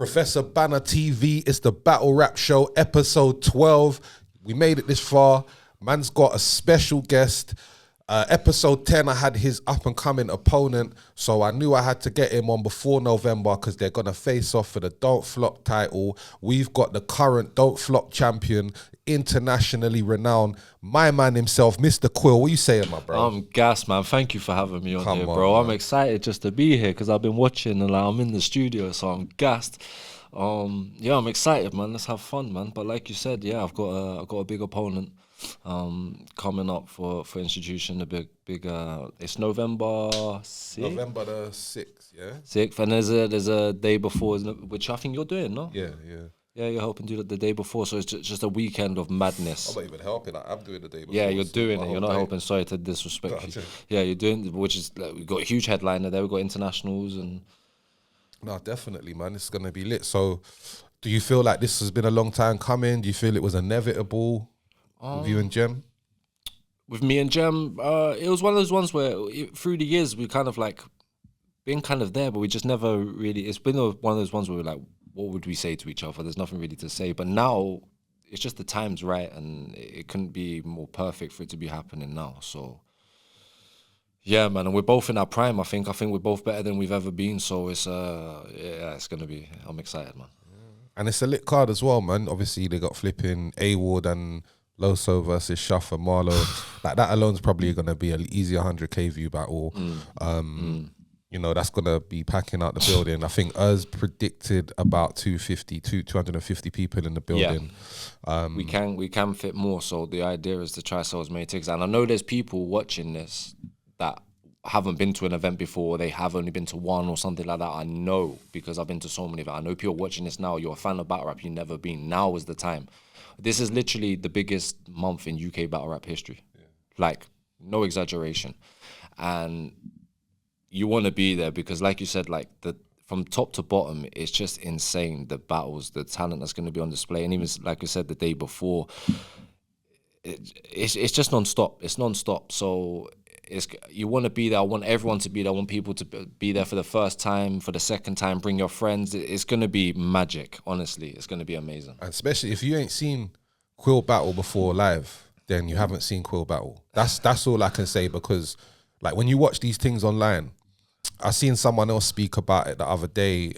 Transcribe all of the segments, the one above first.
Professor Banner TV. It's the Battle Rap Show, episode 12. We made it this far. Man's got a special guest. Episode 10, I had his up-and-coming opponent, so I knew I had to get him on before November because they're going to face off for the Don't Flop title. We've got the current Don't Flop champion, internationally renowned, my man himself, Mr. Quill. What you saying, my bro? I'm gassed, man. Thank you for having me on here, bro. Man. I'm excited just to be here because I've been watching and I'm in the studio, so I'm gassed. Yeah, I'm excited, man. Let's have fun, man. But like you said, yeah, I've got a big opponent coming up for institution. A big it's November 6th. November the 6th, yeah? 6th, and there's a day before, which I think you're doing, no? Yeah. Yeah, you're helping do the day before, so it's just a weekend of madness. I'm not even helping. I'm doing the day before. Yeah, you're doing it. You're not helping. Sorry to disrespect you. Yeah, you're doing, which is, we've got a huge headliner there. We've got internationals and... No, definitely, man. It's going to be lit. So, do you feel like this has been a long time coming? Do you feel it was inevitable with you and Jem? With me and Jem, it was one of those ones where through the years we kind of like been kind of there, but we just never really. It's been one of those ones where we're like, what would we say to each other? There's nothing really to say. But now it's just the time's right, and it couldn't be more perfect for it to be happening now. So. Yeah, man, and we're both in our prime. I think we're both better than we've ever been. So it's it's gonna be. I'm excited, man. And it's a lit card as well, man. Obviously, they got flipping A-Ward and Loso versus Shuff and Marlow. Like that alone's probably gonna be an easy 100k view battle. You know, that's gonna be packing out the building. I think us predicted about 250 people in the building. Yeah. We can fit more. So the idea is to try sell as many tickets. And I know there's people watching this that haven't been to an event before, they have only been to one or something like that. I know, because I've been to so many of it. I know people watching this now, you're a fan of battle rap, you've never been. Now is the time. This is literally the biggest month in UK battle rap history. Yeah. Like, no exaggeration. And you want to be there because, like you said, like from top to bottom, it's just insane. The battles, the talent that's going to be on display. And even, like I said, the day before, it's just non-stop. It's non-stop. So... you want to be there. I want everyone to be there. I want people to be there for the first time, for the second time. Bring your friends. It's going to be magic. Honestly, it's going to be amazing. And especially if you ain't seen Quill battle before live, then you haven't seen Quill battle. That's all I can say, because like when you watch these things online, I seen someone else speak about it the other day.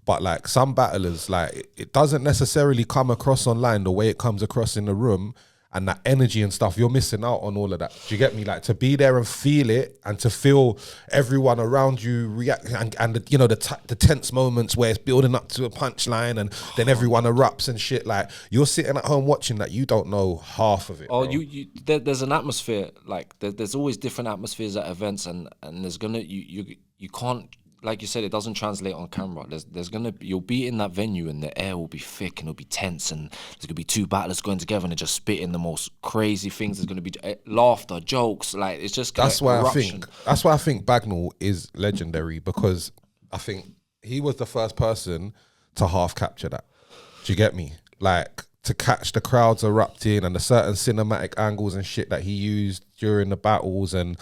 But like some battlers, like it doesn't necessarily come across online the way it comes across in the room. And that energy and stuff, you're missing out on all of that. Do you get me? Like to be there and feel it, and to feel everyone around you react, and the, you know, the tense moments where it's building up to a punchline, and then everyone erupts and shit. Like you're sitting at home watching that, you don't know half of it. Oh, there's an atmosphere. Like there's always different atmospheres at events, and there's gonna you can't. Like you said, it doesn't translate on camera. You'll be in that venue and the air will be thick and it'll be tense, and there's gonna be two battlers going together and they're just spitting the most crazy things. There's gonna be laughter, jokes, like it's just that's why I think Bagnall is legendary, because I think he was the first person to half capture that. Do you get me? Like to catch the crowds erupting and the certain cinematic angles and shit that he used during the battles, and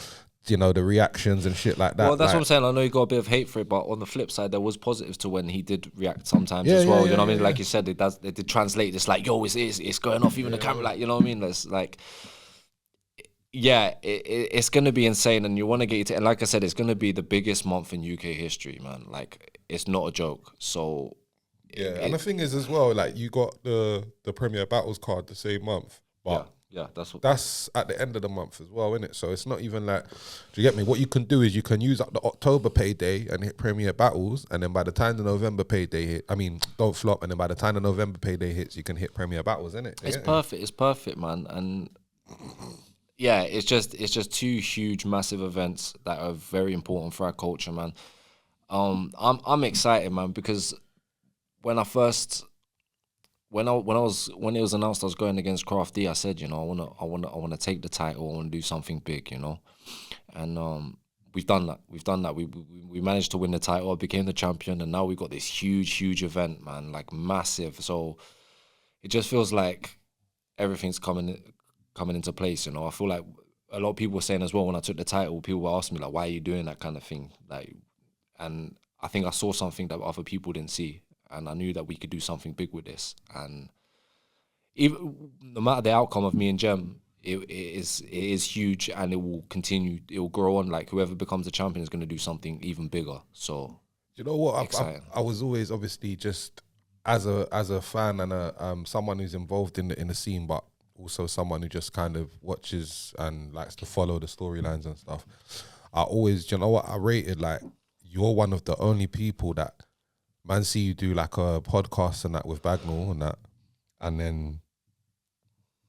you know, the reactions and shit like that. Well, that's what I'm saying. I know you got a bit of hate for it, but on the flip side, there was positives to when he did react sometimes as well. You know what I mean? Like you said, it did translate. It's like, yo, it's going off even the camera. Like, you know what I mean? It's like, yeah, it's going to be insane, and you want to get it. And like I said, it's going to be the biggest month in UK history, man. Like, it's not a joke. So, yeah, and the thing is as well, like you got the Premier Battles card the same month, but. Yeah, that's at the end of the month as well, isn't it? So it's not even like, do you get me? What you can do is you can use up the October payday and hit Premier Battles, and then by the time the November payday hit, Don't Flop, and then by the time the November payday hits, you can hit Premier Battles, isn't it? It's perfect. It's perfect, man. And yeah, it's just two huge, massive events that are very important for our culture, man. I'm excited, man, because when it was announced I was going against Craft D, I said, you know, I wanna take the title, I wanna do something big, you know, and we've done that. We managed to win the title, I became the champion, and now we got this huge event, man, like massive. So it just feels like everything's coming into place, you know. I feel like a lot of people were saying as well when I took the title, people were asking me like, why are you doing that kind of thing, like, and I think I saw something that other people didn't see, and I knew that we could do something big with this. And even no matter the outcome of me and Jem, it is huge, and it will continue. It will grow on. Like whoever becomes the champion is going to do something even bigger. So You know what? exciting. I was always obviously just as a fan and someone who's involved in the scene, but also someone who just kind of watches and likes to follow the storylines and stuff. I always, you know what? I rated like you're one of the only people that man see you do like a podcast and that with Bagnall and that, and then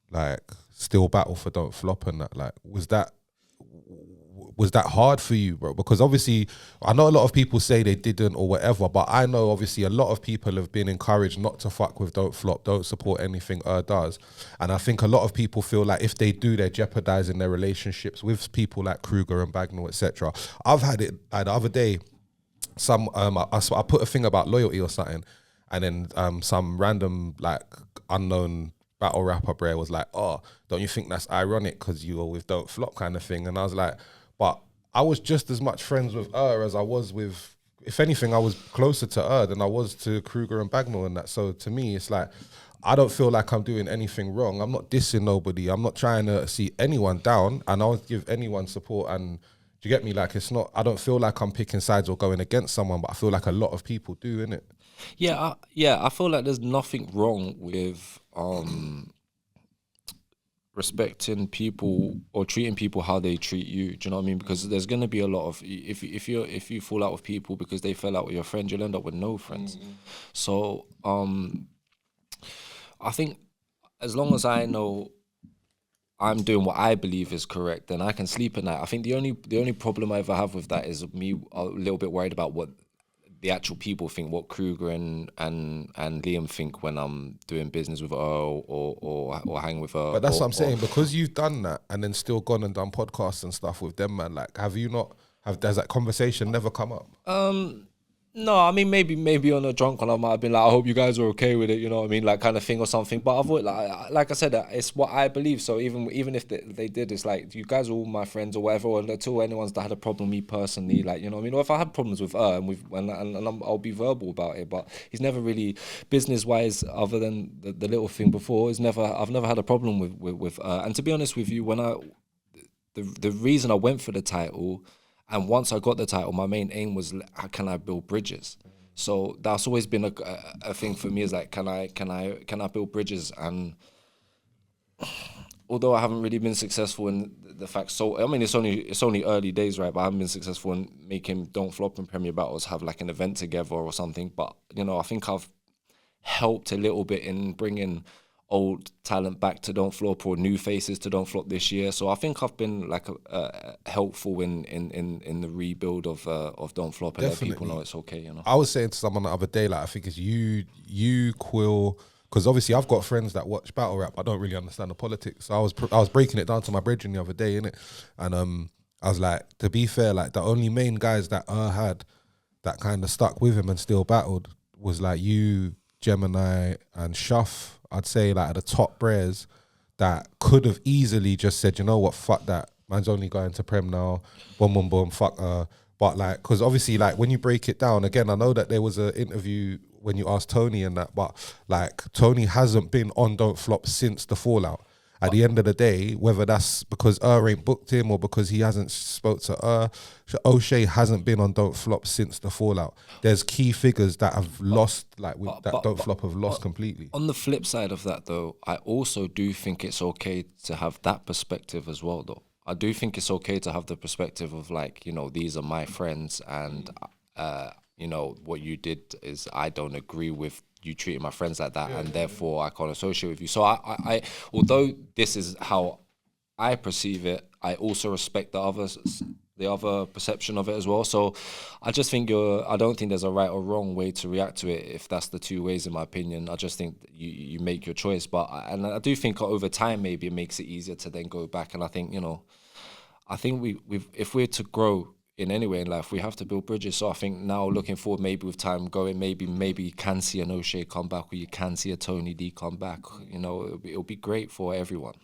like still battle for Don't Flop and that. Like, was that hard for you, bro? Because obviously, I know a lot of people say they didn't or whatever, but I know obviously a lot of people have been encouraged not to fuck with Don't Flop, don't support anything does. And I think a lot of people feel like if they do, they're jeopardizing their relationships with people like Kruger and Bagnall, etc. I've had it like, the other day, I put a thing about loyalty or something, and then some random like unknown battle rapper Bray was like, "Oh, don't you think that's ironic because you were with Don't Flop kind of thing?" And I was like, but I was just as much friends with her as I was with, if anything, I was closer to her than I was to Kruger and Bagnall and that. So to me, it's like, I don't feel like I'm doing anything wrong. I'm not dissing nobody. I'm not trying to see anyone down, and I'll give anyone support. And do you get me? Like, it's not, I don't feel like I'm picking sides or going against someone, but I feel like a lot of people do, innit? I feel like there's nothing wrong with respecting people or treating people how they treat you. Do you know what I mean? Because there's gonna be a lot of if you fall out with people because they fell out with your friend, you'll end up with no friends. So I think as long as I know I'm doing what I believe is correct, then I can sleep at night. I think the only problem I ever have with that is me a little bit worried about what the actual people think, what Kruger and Liam think when I'm doing business with her or hang with her. But that's what I'm or saying, because you've done that and then still gone and done podcasts and stuff with them, man. Like, have you not, does that conversation never come up? No, I mean maybe on a drunk one I might have been like, I hope you guys are okay with it, you know what I mean, like kind of thing or something. But I've always, like I said, it's what I believe. So even if they did, it's like you guys are all my friends or whatever. Or until anyone's that had a problem with me personally, like you know what I mean. Or if I had problems with her I'll be verbal about it. But he's never really business wise, other than the little thing before. I've never had a problem with her. And to be honest with you, when the reason I went for the title. And once I got the title, my main aim was, how can I build bridges? So that's always been a thing for me, is like, can I build bridges? And although I haven't really been successful in the fact, so I mean, it's only early days, right? But I haven't been successful in making Don't Flop and Premier Battles have like an event together or something. But you know, I think I've helped a little bit in bringing old talent back to Don't Flop or new faces to Don't Flop this year. So I think I've been like helpful in the rebuild of Don't Flop and let people know it's okay, you know. I was saying to someone the other day, like, I think it's you, Quill, because obviously I've got friends that watch battle rap. I don't really understand the politics. So I was breaking it down to my brethren the other day, innit? And I was like, to be fair, like the only main guys that had that kind of stuck with him and still battled was like you, Gemini, and Shuff. I'd say like at the top brares that could have easily just said, you know what, fuck that. Man's only going to Prem now. Boom, boom, boom, fuck her. But like, because obviously like when you break it down, again, I know that there was an interview when you asked Tony and that, but like Tony hasn't been on Don't Flop since the fallout. At the end of the day, whether that's because ain't booked him or because he hasn't spoke to O'Shea hasn't been on Don't Flop since the fallout. There's key figures that have lost, like Don't Flop have lost completely. On the flip side of that, though, I also do think it's okay to have that perspective as well, though. I do think it's okay to have the perspective of like, you know, these are my friends, and you know, what you did is I don't agree with you treating my friends like that, and therefore I can't associate with you. So I although this is how I perceive it, I also respect the other perception of it as well. So I just think I don't think there's a right or wrong way to react to it, if that's the two ways, in my opinion. I just think you make your choice. But I do think over time maybe it makes it easier to then go back. And I think, you know, I think we've if we're to grow in any way in life, we have to build bridges. So I think now, looking forward, maybe with time going, maybe you can see an O'Shea come back, or you can see a Tony D come back. You know, it'll be great for everyone.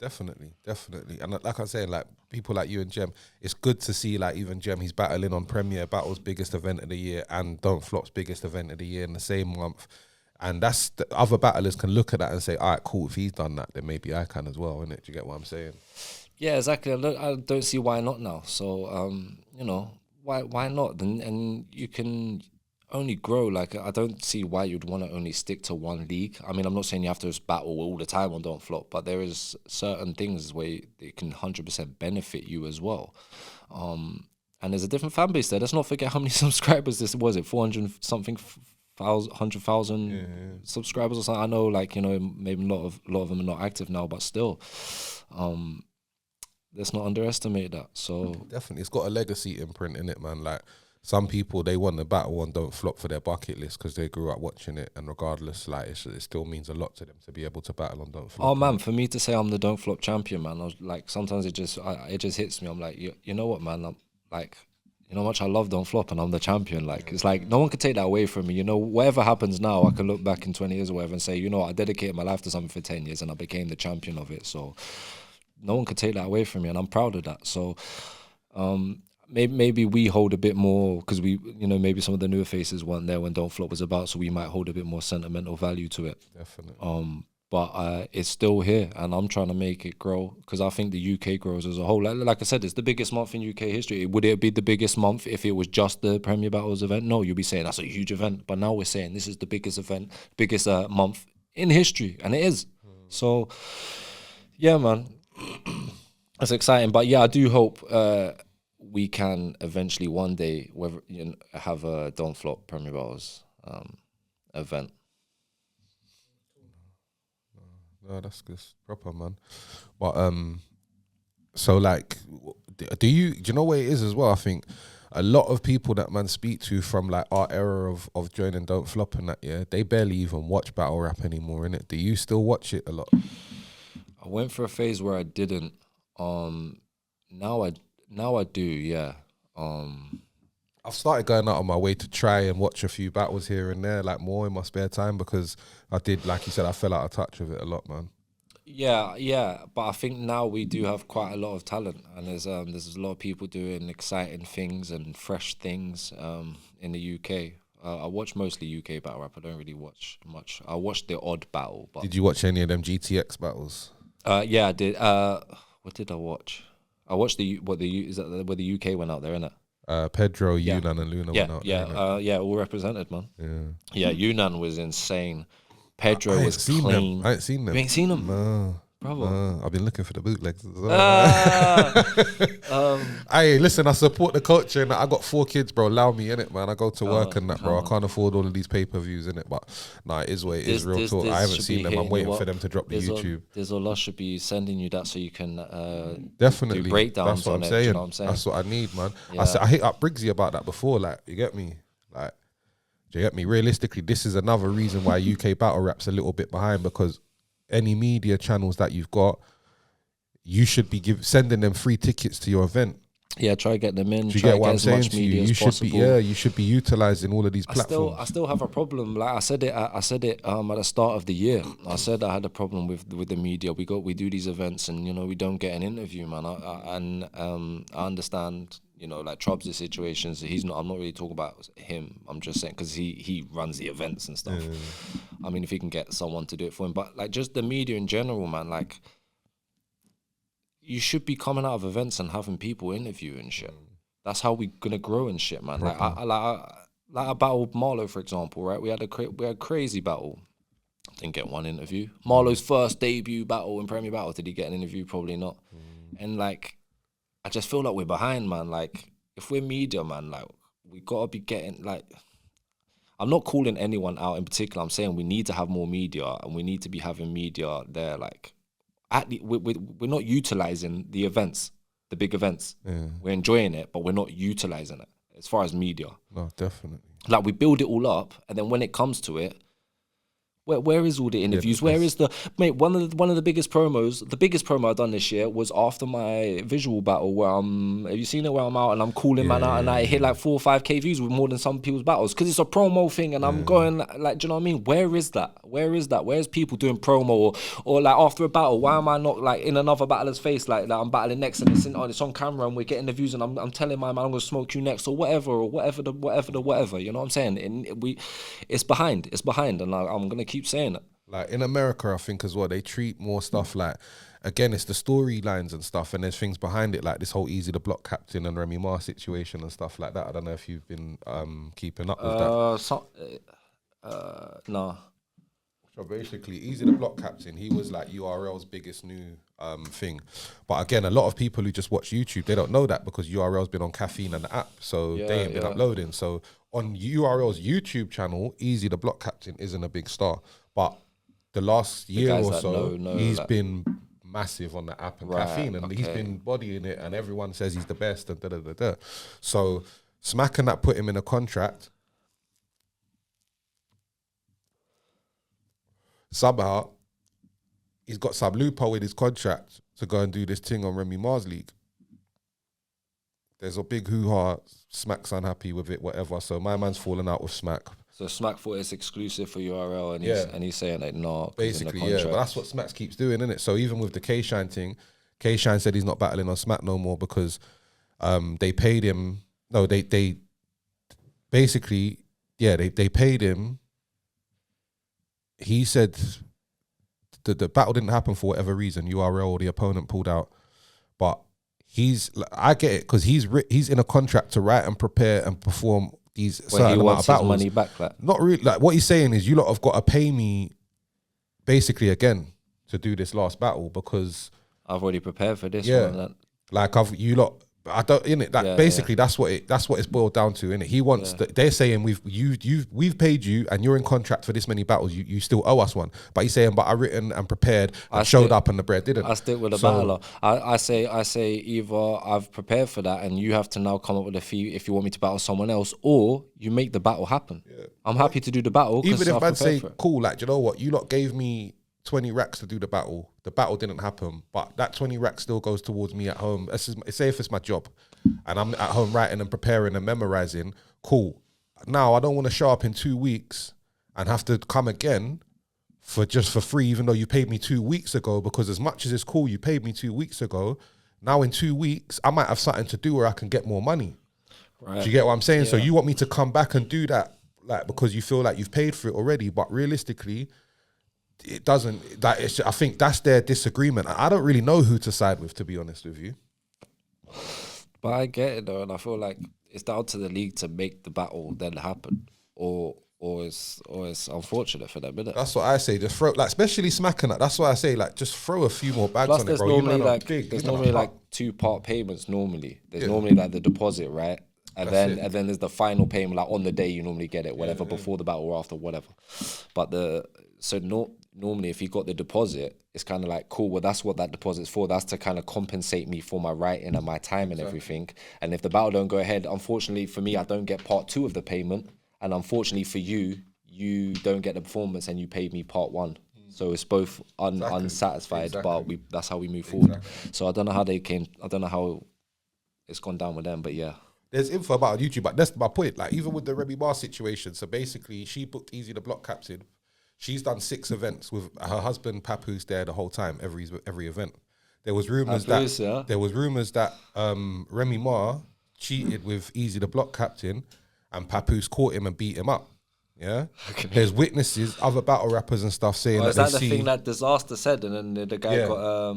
Definitely. And like I said, like people like you and Jem, it's good to see like even Jem, he's battling on Premier Battle's biggest event of the year and Don't Flop's biggest event of the year in the same month. And that's the other battlers can look at that and say, all right, cool, if he's done that, then maybe I can as well, innit? Do you get what I'm saying? Yeah, exactly. I don't see why not now. So, you know, why not? And you can only grow. Like, I don't see why you'd want to only stick to one league. I mean, I'm not saying you have to just battle all the time on Don't Flop, but there is certain things where it can 100% benefit you as well. And there's a different fan base there. Let's not forget how many subscribers this was. It 400 something. 100,000 subscribers or something. I know, like, you know, maybe a lot of them are not active now, but still, let's not underestimate that. So Definitely, it's got a legacy imprint in it, man. Like some people, they want the battle on Don't Flop for their bucket list because they grew up watching it, and regardless, like it still means a lot to them to be able to battle on Don't Flop. oh man, for me to say I'm the Don't Flop champion, man, I was like, sometimes it just hits me. I'm like, you know what, man, I'm like, you know how much I love Don't Flop and I'm the champion. Like, it's like no one can take that away from me. You know, whatever happens now, I can look back in 20 years or whatever and say, you know what, I dedicated my life to something for 10 years and I became the champion of it. So no one can take that away from me, and I'm proud of that. So maybe we hold a bit more because we, you know, maybe some of the newer faces weren't there when Don't Flop was about, so we might hold a bit more sentimental value to it. Definitely. But it's still here, and I'm trying to make it grow because I think the UK grows as a whole. Like I said, it's the biggest month in UK history. Would it be the biggest month if it was just the Premier Battles event? No, you'd be saying that's a huge event. But now we're saying this is the biggest event, biggest month in history, and it is. So, yeah, man, that's exciting. But yeah, I do hope we can eventually one day have a Don't Flop Premier Battles event. No, that's good, proper, man. But so like, do you know what it is as well? I think a lot of people that man speak to from like our era of joining Don't Flop and that, yeah, they barely even watch battle rap anymore, innit? Do you still watch it a lot? I went for a phase where I didn't. Now I do, yeah. I've started going out on my way to try and watch a few battles here and there, like more in my spare time, because I did, like you said, I fell out of touch with it a lot, man. Yeah, but I think now we do have quite a lot of talent, and there's a lot of people doing exciting things and fresh things in the UK. I watch mostly UK battle rap. I don't really watch much. I watched the odd battle. But Did you watch any of them GTX battles? yeah, I did. What did I watch? I watched where the UK went out there, innit? Pedro, Yunnan, and Luna went out there. Yeah, all represented, man. Yeah, Yunnan was insane. Pedro was seen clean. them. I ain't seen them. You ain't seen them? No. Bravo. I've been looking for the bootlegs as well. Hey, listen, I support the culture and I got 4 kids, bro. Allow me in it, man. I go to work and that, bro. I can't afford all of these pay-per-views in it, but nah, it is what it is. Real talk. I haven't seen them. I'm waiting for them to drop the YouTube. Dizzle should be sending you that so you can definitely do breakdowns. That's what on I'm it, saying. you know what I'm saying. That's what I need, man. Yeah. I hit up Briggsy about that before. Like, you get me? Like, do you get me? Realistically, this is another reason why UK battle rap's a little bit behind, because any media channels that you've got, you should be sending them free tickets to your event. Yeah, try to get them in. Do you try get what I'm as much saying to media you? as You should possible. you should be utilizing all of these platforms. I still have a problem. Like I said it at the start of the year. I said I had a problem with the media. We do these events and, you know, we don't get an interview, man. I understand, you know, like Trubs' situations. I'm not really talking about him. I'm just saying because he runs the events and stuff. I mean, if he can get someone to do it for him, but like just the media in general, man, like. You should be coming out of events and having people interview and shit. That's how we gonna grow and shit, man. Like I battled Marlo, for example, right? We had a crazy battle. Didn't get one interview. Marlo's first debut battle in Premier Battle. Did he get an interview? Probably not. And like, I just feel like we're behind, man. Like, if we're media, man, like we gotta be getting like. I'm not calling anyone out in particular. I'm saying we need to have more media, and we need to be having media there, like. We're not utilizing the events, the big events. Yeah. We're enjoying it, but we're not utilizing it as far as media. No, definitely. Like we build it all up, and then when it comes to it, Where is all the interviews? Where is the mate? One of the biggest promos. The biggest promo I've done this year was after my visual battle. Where have you seen it? Where I'm out and I'm calling man out, and I hit like 4 or 5K views with more than some people's battles because it's a promo thing, and I'm going like, do you know what I mean? Where is that? Where's people doing promo or like after a battle? Why am I not like in another battler's face like that? I'm battling next and it's on camera and we're getting the views and I'm telling my man I'm gonna smoke you next or whatever whatever. You know what I'm saying? And it's behind, and I'm gonna keep saying it. Like in America, I think as well, they treat more stuff like, again, it's the storylines and stuff, and there's things behind it, like this whole Easy the Block Captain and Remy Ma situation and stuff like that. I don't know if you've been keeping up with that. No. So basically, Easy the Block Captain, he was like URL's biggest new thing. But again, a lot of people who just watch YouTube, they don't know that because URL's been on Caffeine and the app, so they ain't been uploading. So on URL's YouTube channel, Easy the Block Captain isn't a big star, but the last year or so, he's been massive on the app and Caffeine, and he's been bodying it, and everyone says he's the best, and da-da-da-da. So Smack and that put him in a contract. Somehow, he's got some loophole with his contract to go and do this thing on Remy Ma's league. There's a big hoo-ha, Smack's unhappy with it, whatever, so my man's falling out with Smack. So Smack thought it's exclusive for URL, and he's saying like no. Basically, but that's what Smack keeps doing, isn't it? So even with the K-Shine thing, K-Shine said he's not battling on Smack no more because they paid him. No, they basically, they paid him. He said the battle didn't happen for whatever reason, URL or the opponent pulled out, but I get it because he's in a contract to write and prepare and perform these certain amount of battles. Money back, not really. Like what he's saying is, you lot have got to pay me, basically again, to do this last battle because I've already prepared for this one. Like I don't in it. That basically that's what it's boiled down to. In it, he wants. They're saying we've paid you and you're in contract for this many battles. You still owe us one. But he's saying, but I written and prepared and showed up and the bread didn't. I stick with the battler. I say either I've prepared for that and you have to now come up with a fee if you want me to battle someone else, or you make the battle happen. Yeah. I'm happy to do the battle. Even if I'd say cool, like, you know what, you lot gave me 20 racks to do the battle didn't happen, but that 20 racks still goes towards me at home. Say if it's my job and I'm at home writing and preparing and memorizing, cool. Now I don't want to show up in 2 weeks and have to come again for free, even though you paid me 2 weeks ago, because as much as it's cool you paid me 2 weeks ago, now in 2 weeks I might have something to do where I can get more money. Right. Do you get what I'm saying? Yeah. So you want me to come back and do that, like, because you feel like you've paid for it already, but realistically it doesn't. I think that's their disagreement. I don't really know who to side with, to be honest with you. But I get it though, and I feel like it's down to the league to make the battle then happen, or it's unfortunate for them, innit? That's what I say. Just throw, like, especially smacking that. That's why I say, like, just throw a few more bags on it, bro. There's normally like 2-part payments. Normally, there's normally like the deposit, right? And then there's the final payment, like on the day you normally get it, whatever, before the battle or after, whatever. But normally if you got the deposit, it's kind of like, cool, well, that's what that deposit's for. That's to kind of compensate me for my writing and my time and everything. And if the battle don't go ahead, unfortunately for me, I don't get part 2 of the payment. And unfortunately for you, you don't get the performance and you paid me part 1. So it's both unsatisfied, but that's how we move forward. So I don't know how it's gone down with them, but yeah. There's info about on YouTube, but that's my point. Like, even with the Remy Ma situation, so basically she booked Easy the Block Captain. She's done 6 events with her husband Papoose there the whole time, every event. There was rumors that Remy Ma cheated with Easy the Block Captain, and Papoose caught him and beat him up. Yeah, okay. There's witnesses, other battle rappers and stuff saying is that the thing that Disaster said, and then the guy got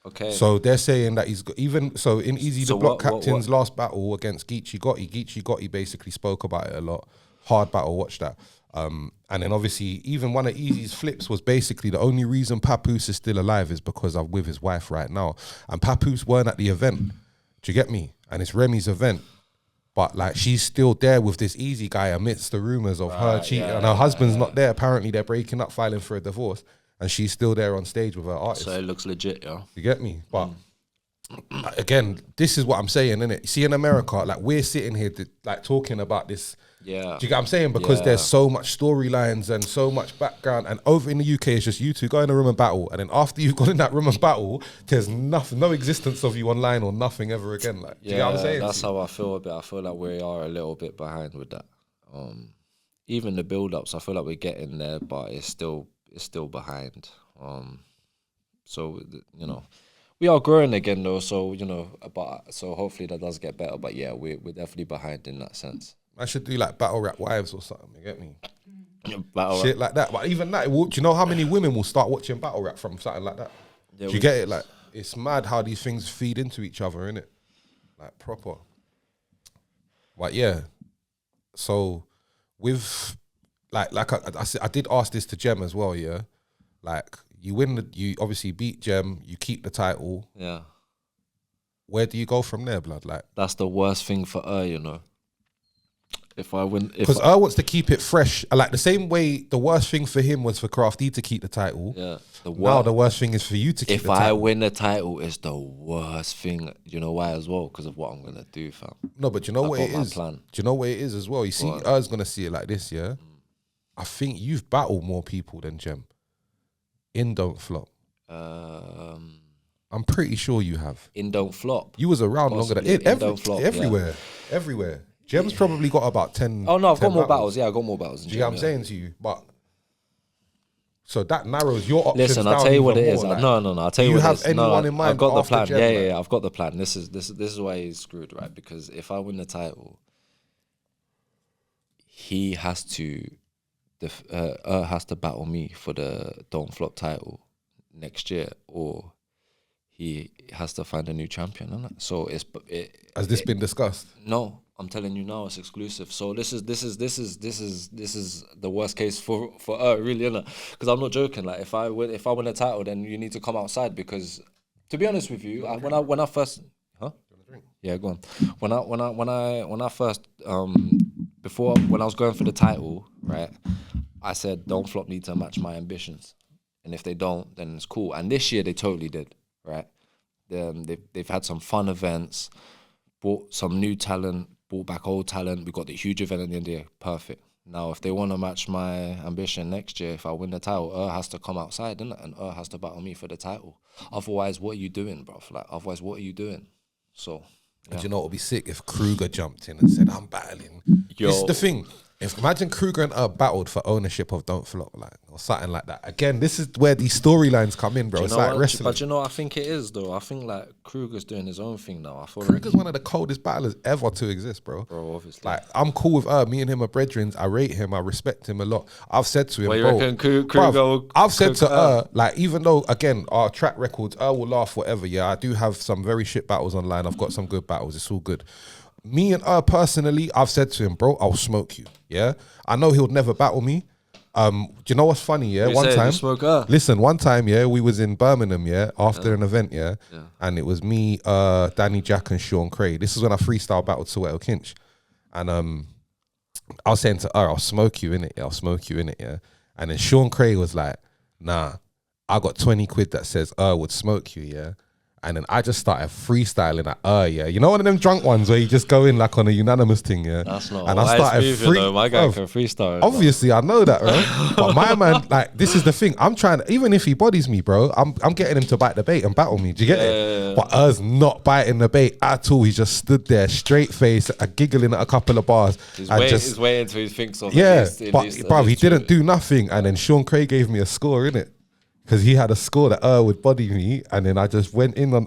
Okay. So they're saying that he's got, even so in Easy the Block Captain's last battle against Geechee Gotti basically spoke about it a lot. Hard battle, watch that. And then obviously even one of Easy's flips was basically the only reason Papoose is still alive is because I'm with his wife right now. And Papoose weren't at the event. Do you get me? And it's Remy's event. But like, she's still there with this Easy guy amidst the rumors of her cheating. And her husband's not there. Apparently they're breaking up, filing for a divorce. And she's still there on stage with her artist. So it looks legit, yeah. You get me? But Again, this is what I'm saying, innit? See, in America, like we're sitting here, like talking about this. Yeah. Do you get what I'm saying? Because there's so much storylines and so much background. And over in the UK, it's just you two go in a room and battle. And then after you've gone in that room and battle, there's nothing, no existence of you online or nothing ever again. Like, do you get what I'm saying? That's how I feel a bit. I feel like we are a little bit behind with that. Even the build-ups, I feel like we're getting there, but it's still behind. So you know, we are growing again though. So you know, but so hopefully that does get better. But yeah, we're definitely behind in that sense. I should do like battle rap wives or something. You get me? Battle Shit like that. But even that, do you know how many women will start watching battle rap from something like that? Yeah, do you get it? Like, it's mad how these things feed into each other, innit? Like, proper. But yeah. So, with, like I did ask this to Jem as well, yeah? Like, you obviously beat Jem, you keep the title. Yeah. Where do you go from there, blood? Like, that's the worst thing for her, you know. If I win, because wants to keep it fresh, like the same way the worst thing for him was for Crafty to keep the title. Yeah, now the worst thing is for you to keep the title. If I win the title, it's the worst thing. You know why as well? Because of what I'm gonna do, fam. No, but you know what it is. Do you know what it is as well? You see, Er's gonna see it like this, yeah. I think you've battled more people than Jem. In Don't Flop. I'm pretty sure you have. In Don't Flop. You was around longer than everywhere. Everywhere. Jem's probably got about 10. Oh no, I've got more battles. Yeah, I got more battles. Do you get what I'm saying to you? But so that narrows your options. Listen, I'll tell you what it is. Like, no. I'll tell you what it is. Do you have anyone in mind? I've got the plan. Jem, yeah. I've got the plan. This is why he's screwed, right? Because if I win the title, he has to battle me for the Don't Flop title next year, or he has to find a new champion. Isn't it? So has this been discussed? No, I'm telling you now, it's exclusive. So this is the worst case for her, really, isn't it? Because I'm not joking. Like if I win a title, then you need to come outside. Because to be honest with you, when I first, yeah, go on. When I first before when I was going for the title, right, I said Don't Flop need to match my ambitions, and if they don't, then it's cool. And this year they totally did, right? They've had some fun events, brought some new talent, brought back old talent. We got the huge event in India, perfect. Now, if they want to match my ambition next year, if I win the title, has to come outside, innit? And has to battle me for the title. Otherwise, what are you doing, bro? Like, otherwise, what are you doing? So, yeah. And you know what would be sick if Kruger jumped in and said, "I'm battling." This is the thing. Imagine Kruger and battled for ownership of Don't Flop, like, or something like that. Again, this is where these storylines come in, bro. It's like wrestling. But you know, I think it is though. I think like Kruger's doing his own thing now. I feel Kruger's one of the coldest battlers ever to exist, bro. Bro, obviously. Like, I'm cool with her. Me and him are brethren. I rate him. I respect him a lot. I've said to him, well, you bro. reckon Kruger I've said to her, like, even though again our track records, her will laugh whatever. Yeah, I do have some very shit battles online. I've got some good battles. It's all good. Me and her personally, I've said to him, bro, I'll smoke you. Yeah, I know he'll never battle me. Do you know what's funny? Yeah, one time. Listen, one time, yeah, we was in Birmingham, yeah, after an event, yeah, and it was me, Danny Jack, and Sean Cray. This is when I freestyle battled Soweto Kinch, and I was saying to her, I'll smoke you in it, yeah, I'll smoke you in it, yeah, and then Sean Cray was like, nah, I got 20 quid that says would smoke you, yeah. And then I just started freestyling at yeah. You know one of them drunk ones where you just go in like on a unanimous thing, yeah? That's not and I started my guy can freestyle. Obviously, I know that, right? But my man, like, this is the thing. I'm trying to, even if he bodies me, bro, I'm getting him to bite the bait and battle me. Do you get it? But us not biting the bait at all. He just stood there, straight face, giggling at a couple of bars. He's waiting until he thinks of it. But, bro, he didn't do nothing. And then Sean Cray gave me a score, innit? Because he had a score that would body me, and then I just went in on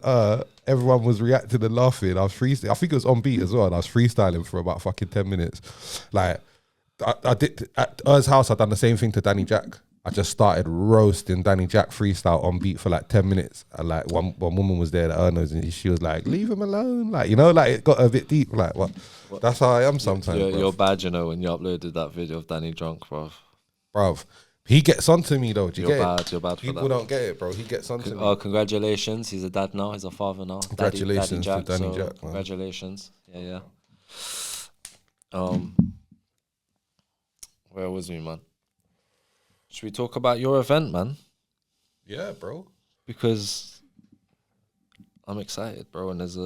everyone was reacting and laughing. I was freestyling. I think it was on beat as well, and I was freestyling for about fucking 10 minutes. Like, I did at house, I done the same thing to Danny Jack. I just started roasting Danny Jack freestyle on beat for like 10 minutes. And like one woman was there that knows, and she was like, "Leave him alone." Like, you know, like it got a bit deep. Like, what? That's how I am sometimes. You're bad, you know, when you uploaded that video of Danny drunk, bruv. He gets onto me though. Do you get it? You're bad. People don't get it, bro. He gets onto me. Oh, congratulations! He's a dad now. He's a father now. Congratulations to Danny Jack. Man. Congratulations. Yeah. Where was we, man? Should we talk about your event, man? Yeah, bro. Because I'm excited, bro. And there's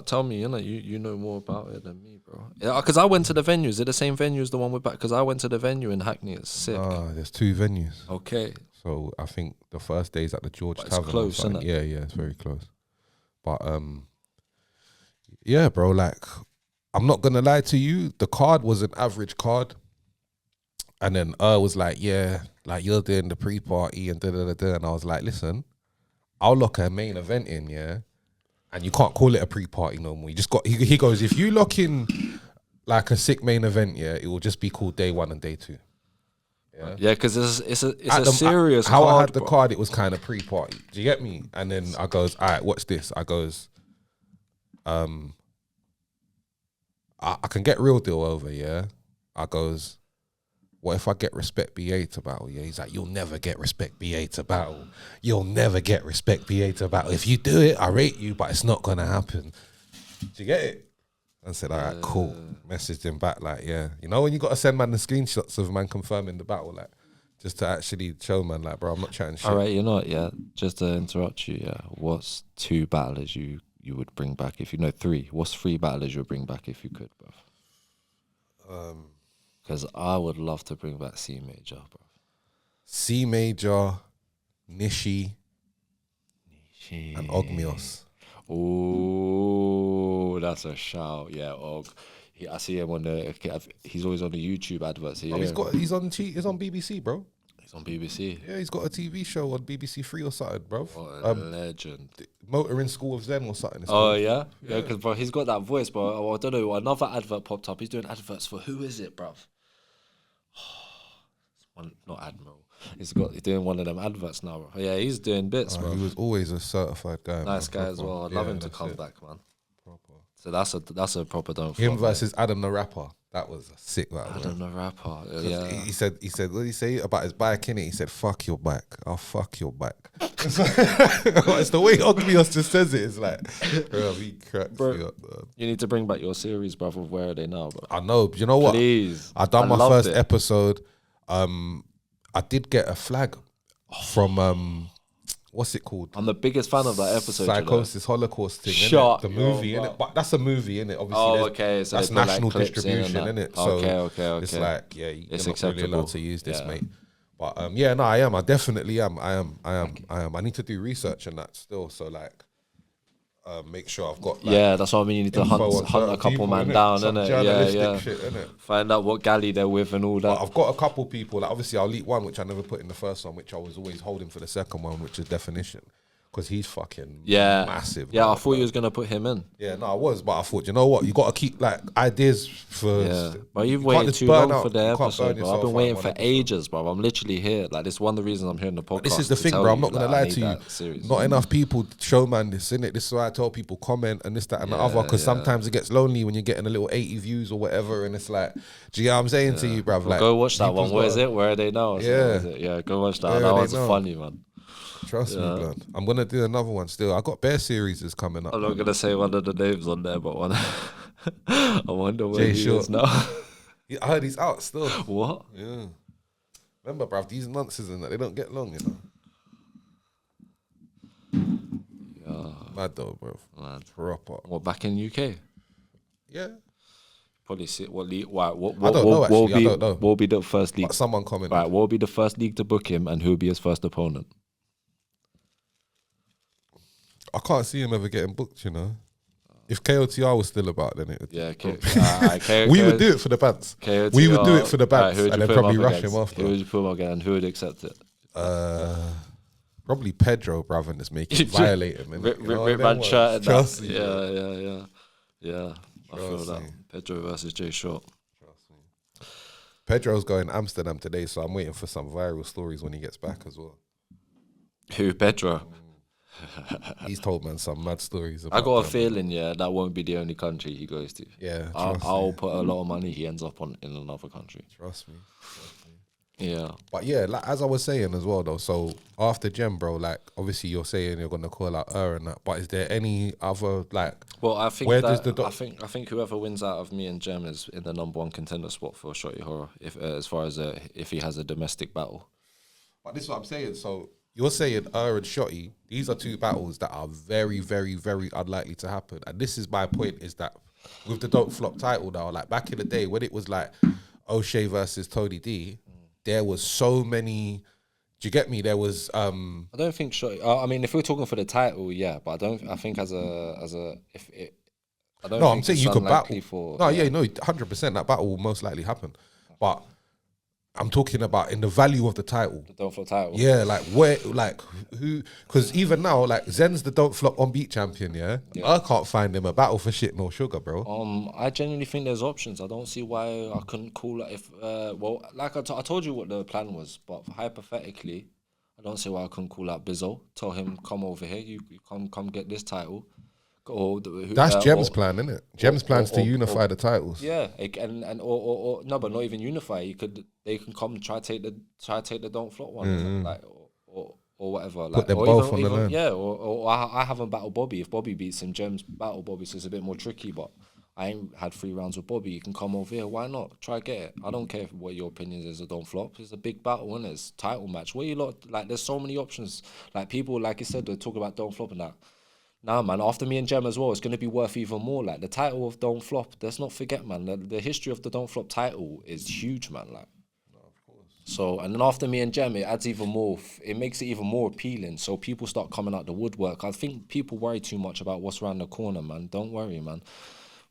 tell me, you know more about it than me, bro. Yeah, because I went to the venue. Is it the same venue as the one we're back? Because I went to the venue in Hackney. It's sick. There's 2 venues. Okay. So I think the first day is at the George But Tavern. it's close, isn't it? Yeah, it's very close. But yeah, bro. Like, I'm not gonna lie to you. The card was an average card, and then was like, yeah, like you're doing the pre-party and da. And I was like, listen, I'll lock a main event in, yeah, and you can't call it a pre-party no more. You just got. He goes, if you lock in like a sick main event, yeah, it will just be called day 1 and day 2. Yeah, because it's a serious how card, I had the bro. card, it was kind of pre-party. Do you get me? And then I goes, all right, watch this. I goes, I can get Real Deal over, yeah. I goes, what if I get Respect BA to battle? Yeah, he's like, you'll never get Respect BA to battle. You'll never get Respect BA to battle. If you do it, I rate you, but it's not gonna happen. Do you get it? I said, all right, cool. Messaged him back like, yeah. You know when you got to send man the screenshots of man confirming the battle, like, just to actually show man, like, bro, I'm not chatting shit. All right, you know what, yeah, just to interrupt you, yeah, what's 2 battlers you would bring back if you know 3? What's 3 battlers you would bring back if you could, bro? Because I would love to bring back C Major, bro. C Major, Nishi, and Ogmios. Oh, that's a shout. Yeah, Og. I see him on he's always on the YouTube adverts. Oh, he's on BBC, bro. He's on BBC. Yeah, he's got a TV show on BBC 3 or something, bro. What a legend. Motoring School of Zen or something. Oh, yeah? Yeah, because, bro, he's got that voice, bro. I don't know, another advert popped up. He's doing adverts for, who is it, bro? Not Admiral. He's doing one of them adverts now, bro. Yeah, he's doing bits, bro. He was always a certified guy. Nice guy as well. I'd love him to come back, man. Proper. So that's a proper don't. Him versus Adam the Rapper. That was a sick battle. Adam the Rapper. Yeah. He said, what did he say about his bike, innit? He said, fuck your back. I'll fuck your back. It's the way Ogmios just says it. It's like, bro, he cracks me up, man. You need to bring back your series, bro. Of Where Are They Now, bro? I know, but you know what? Please. I done my first episode. I did get a flag from what's it called? I'm the biggest fan of that episode. Psychosis Holocaust thing. Shut the movie, innit? But that's a movie, innit? Obviously, okay. So that's national distribution, innit? So okay. it's like, yeah, you're it's not acceptable. really allowed to use this, mate. But yeah, no, I am. I definitely am. I am. I need to do research on that still. So like, make sure I've got. Like, that's what I mean. You need to hunt a couple people, man down, innit? Yeah. Shit, innit? Find out what galley they're with and all that. But I've got a couple people. Like obviously, I'll leak one, which I never put in the first one, which I was always holding for the second one, which is Definition. Because he's fucking massive. Yeah, I thought you was going to put him in. Yeah, no, I was, but I thought, you know what? You got to keep like ideas for. Yeah, but you've waited too long for the episode, bro. I've been waiting for ages, bro. I'm literally here. Like, this is one of the reasons I'm here in the podcast. But this is the thing, bro. I'm not going to lie to you. Not enough people show man this, innit? This is why I tell people comment and this, that, and the other. Because sometimes it gets lonely when you're getting a little 80 views or whatever. And it's like, do you know what I'm saying to you, bruv? Like, go watch that one. Where is it? Where Are They Now? Yeah, go watch that. That one's funny, man. Trust me, blood. I'm gonna do another one still. I got Bear series is coming up. I'm not gonna say one of the names on there, but one. I wonder where he is now. I heard he's out still. What? Yeah. Remember, bruv, these nonsense and that, they don't get long, you know. Yeah. Mad though, bro. Mad. Proper. What, back in UK? Yeah. Probably see what league. What I don't know, actually. I don't know. What will be the first league? But someone commented. Right, what will be the first league to book him, and who will be his first opponent? I can't see him ever getting booked, you know. If KOTR was still about, then it would. Yeah, we would do it for the bands. KOTR, we would do it for the bands, and then probably rush him after. Who would you put him again, and who would accept it? Probably Pedro, brother, and just make it violate him. Rip man shirt. Trust me. Yeah. I feel that. Pedro versus Jay Short. Trust me. Pedro's going to Amsterdam today, so I'm waiting for some viral stories when he gets back as well. Who, Pedro? He's told man some mad stories about I got a feeling, that won't be the only country he goes to. Yeah, I'll put a lot of money he ends up in another country. Trust me. Yeah. But yeah, like, as I was saying as well though, so after Gem, bro, like obviously you're saying you're gonna call out her and that, but is there any other like? Well, I think where that, does the I think whoever wins out of me and Gem is in the #1 contender spot for Shotty Horror, if as far as if he has a domestic battle. But this is what I'm saying. So you're saying and Shotty, these are two battles that are very, very, very unlikely to happen. And this is my point: is that with the Don't Flop title now, like back in the day when it was like O'Shea versus Tony D, there was so many. Do you get me? There was. I don't think Shotty. I mean, if we're talking for the title, yeah, but I don't. I think as a if it. I don't No, think I'm saying it's you could battle. unlikely for. No, yeah, no, 100%. That battle will most likely happen, but I'm talking about in the value of the title. The Don't Flop title. Yeah, like where, like who? Because even now, like Zen's the Don't Flop on beat champion. Yeah, I can't find him a battle for shit no sugar, bro. I genuinely think there's options. I don't see why I couldn't call it if. Well, like I told you what the plan was, but hypothetically, I don't see why I couldn't call out Bizzo. Tell him come over here. You come get this title. That's Jem's plan, isn't it? Jem's plan's to unify the titles. Yeah, or no, but not even unify. They can come try take the Don't Flop one, like or whatever. Like, Put them or both on the line. Yeah, or I haven't battled Bobby. If Bobby beats him, Jem's battle Bobby, so it's a bit more tricky. But I ain't had 3 rounds with Bobby. You can come over here. Why not? Try get it. I don't care what your opinion is. Don't Flop. It's a big battle, and it's title match. Where you lot like? There's so many options. Like people, like you said, they talk about Don't Flop and that. Nah, man, after me and Jem as well, it's going to be worth even more. Like, the title of Don't Flop, let's not forget, man, the history of the Don't Flop title is huge, man. Like, no, of course. So, and then after me and Jem, it adds even more, it makes it even more appealing. So people start coming out the woodwork. I think people worry too much about what's around the corner, man. Don't worry, man.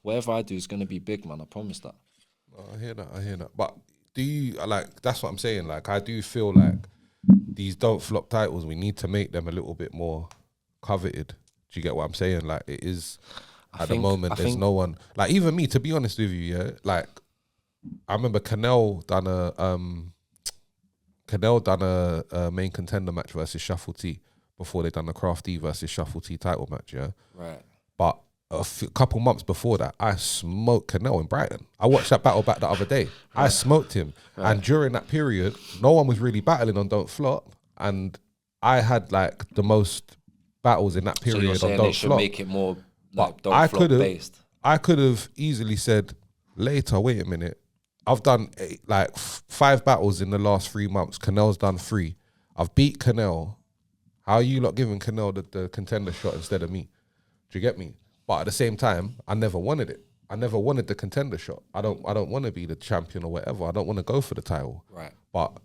Whatever I do is going to be big, man. I promise that. Oh, I hear that. But do you, like, that's what I'm saying. Like, I do feel like these Don't Flop titles, we need to make them a little bit more coveted. Do you get what I'm saying? Like, it is at the moment. There's no one like even me. To be honest with you, yeah. Like, I remember Canelo done a main contender match versus Shuffle T before they done the Crafty versus Shuffle T title match. Yeah, right. But a couple months before that, I smoked Canelo in Brighton. I watched that battle back the other day. Right. I smoked him, and during that period, no one was really battling on Don't Flop, and I had like the most battles in that period. So you're saying they should make it more like Don't Flop based. I could have easily said later, wait a minute, I've done 5 battles in the last 3 months. Canel's done 3. I've beat Canel. How are you lot giving Canel the contender shot instead of me? Do you get me? But at the same time, I never wanted it. I never wanted the contender shot. I don't want to be the champion or whatever. I don't want to go for the title. Right. But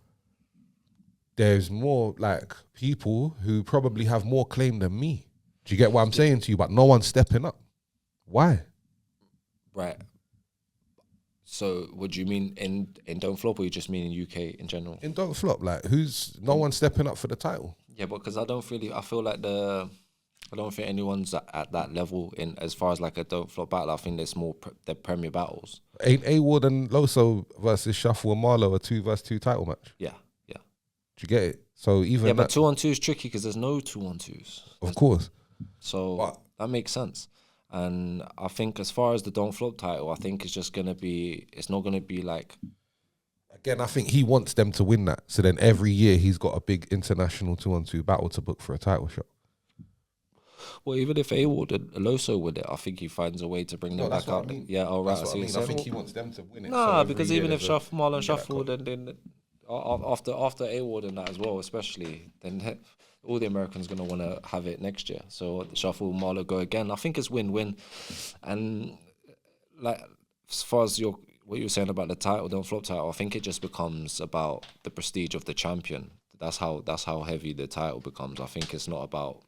there's more like people who probably have more claim than me. Do you get what I'm saying to you? But no one's stepping up. Why? Right. So what do you mean in Don't Flop, or you just mean in UK in general? In Don't Flop, like no one's stepping up for the title. Yeah, but because I feel like I don't think anyone's at that level in as far as like a Don't Flop battle. I think there's more the Premier battles. Ain't A-Ward and Loso versus Shuffle and Marlo a 2-versus-2 title match? Yeah. Do you get it? So even but 2-on-2 is tricky because there's no 2-on-2s. Of course. So that makes sense. And I think as far as the Don't Flop title, I think it's just gonna be. It's not gonna be like. Again, I think he wants them to win that. So then every year he's got a big international 2-on-2 battle to book for a title shot. Well, even if A-Ward and Loso with it, I think he finds a way to bring them back out. I mean. Yeah, all right. I think he wants them to win it. Nah, because even if Marlon shuffled and then after A-Ward and that as well, especially, then all the Americans going to want to have it next year. So Shuffle, Marlo go again. I think it's win-win. And like as far as what you were saying about the title, Don't Flop title, I think it just becomes about the prestige of the champion. That's how heavy the title becomes. I think it's not about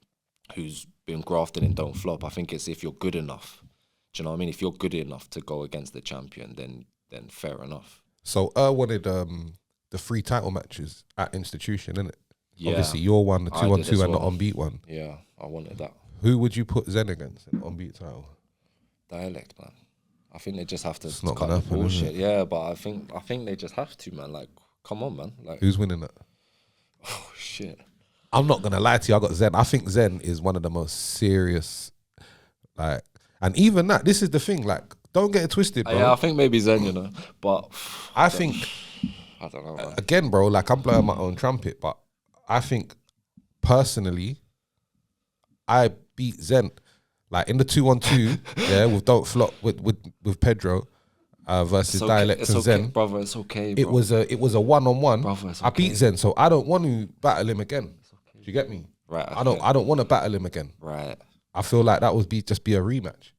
who's been grafted in Don't Flop. I think it's if you're good enough. Do you know what I mean? If you're good enough to go against the champion, then fair enough. So wanted the 3 title matches at Institution, innit? Yeah. Obviously, your one, the 2-on-2 and the on-beat one. Yeah, I wanted that. Who would you put Zen against in the on-beat title? Dialect, man. I think they just have to cut the bullshit. Yeah, but I think they just have to, man. Like, come on, man. Like, who's winning that? Oh shit. I'm not gonna lie to you. I got Zen. I think Zen is one of the most serious, like, and even that. This is the thing. Like, don't get it twisted, bro. Yeah, I think maybe Zen, you know, but I think I don't know. Man. Again, bro. Like, I'm blowing my own trumpet, but I think personally, I beat Zen. Like in the 2-on-2, yeah, with Don't Flop with Pedro versus Dialect and Zen. Brother, it's okay. Bro. It was a 1-on-1. Brother, it's okay. I beat Zen, so I don't want to battle him again. you get me? Right. I don't want to battle him again. Right. I feel like that would just be a rematch.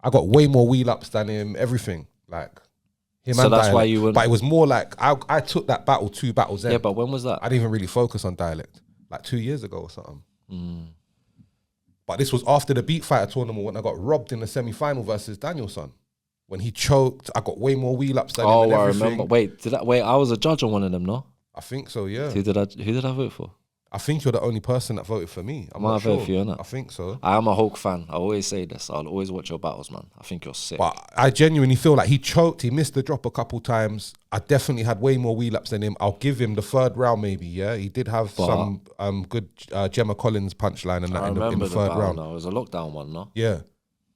I got way more wheel ups than him, everything. Like him So and that's dialect. why you wouldn't. But it was more like I took that battle 2 battles in. Yeah, but when was that? I didn't even really focus on dialect. Like 2 years ago or something. But this was after the Beat Fighter tournament when I got robbed in the semi-final versus Danielson. When he choked, I got way more wheel ups than him and I everything. remember. Wait, I was a judge on one of them, no? I think so, yeah. Who did I vote for? I think you're the only person that voted for me. I'm Might not vote sure. for you, innit? I think so. I am a Hulk fan. I always say this. I'll always watch your battles, man. I think you're sick. But I genuinely feel like he choked. He missed the drop a couple times. I definitely had way more wheel ups than him. I'll give him the 3rd round maybe, yeah? He did have some good Gemma Collins punchline and that in the 3rd round. No, it was a lockdown one, no? Yeah.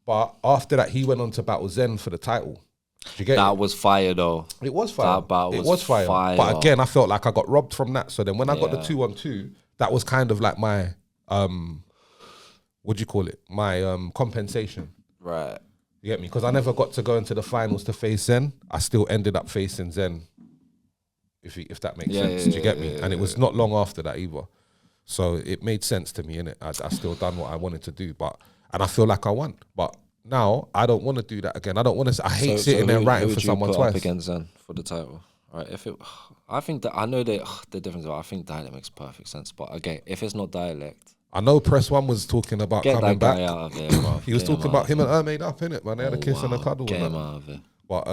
But after that, he went on to battle Zen for the title. Did you get That it? was fire, though. It was fire. That battle It was fire. But again, I felt like I got robbed from that. So then when I got the 2-on-2, that was kind of like my, what do you call it? My compensation. Right. You get me? Because I never got to go into the finals to face Zen. I still ended up facing Zen, if that makes sense. Do you get me? And it was not long after that either. So it made sense to me, innit? I still done what I wanted to do. And I feel like I won. But now I don't want to do that again. I don't want to. I hate sitting there writing for someone put twice. Up against Zen for the title. Right, I think that I know the difference. I think dialect makes perfect sense. But again, if it's not dialect, I know Press One was talking about get coming that guy back. out of there, bro. He was talking about him and her made up, innit, man? They had a kiss and a cuddle. Get and him that. out of it. But